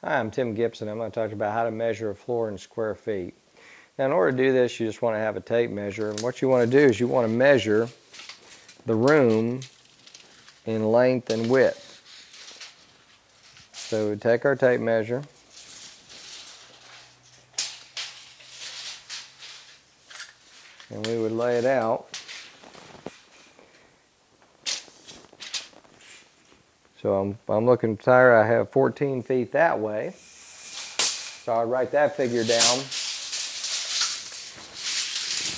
Hi, I'm Tim Gipson. I'm going to talk about how to measure a floor in square feet. Now, in order to do this, you just want to have a tape measure. And what you want to do is you want to measure the room in length and width. So we take our tape measure. And we would lay it out. So I'm looking tired. I have 14 feet that way. So I'd write that figure down.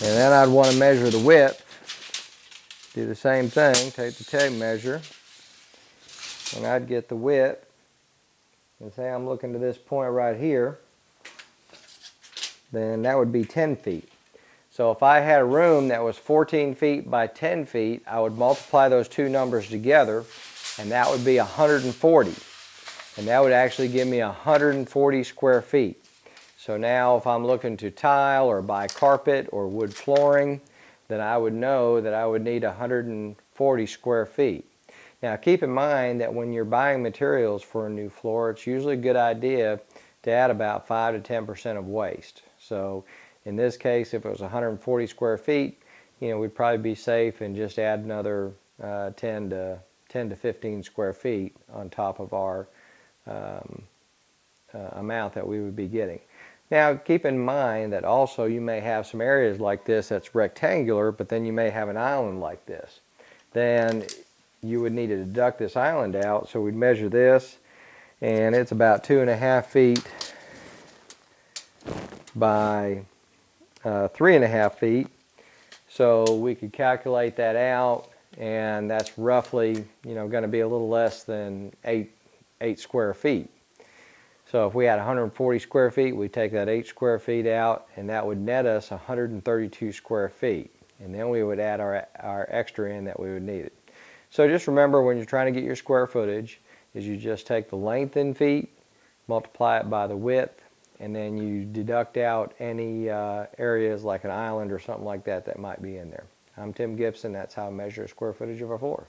And then I'd want to measure the width. Do the same thing, take the tape measure, and I'd get the width. And say I'm looking to this point right here, then that would be 10 feet. So if I had a room that was 14 feet by 10 feet, I would multiply those two numbers together, and that would be 140. And that would actually give me 140 square feet. So now if I'm looking to tile or buy carpet or wood flooring, then I would know that I would need 140 square feet. Now keep in mind that when you're buying materials for a new floor, it's usually a good idea to add about 5 to 10% of waste. So in this case, if it was 140 square feet, we'd probably be safe and just add another 10 to 15 square feet on top of our amount that we would be getting. Now keep in mind that also you may have some areas like this that's rectangular, but then you may have an island like this. Then you would need to deduct this island out, so we'd measure this, and it's about 2.5 feet by 3.5 feet. So we could calculate that out, and that's roughly going to be a little less than 8 square feet. So if we had 140 square feet, we'd take that 8 square feet out, and that would net us 132 square feet. And then we would add our extra in that we would need it. So just remember, when you're trying to get your square footage, is you just take the length in feet, multiply it by the width, and then you deduct out any areas like an island or something like that that might be in there. I'm Tim Gipson. That's how I measure square footage of a floor.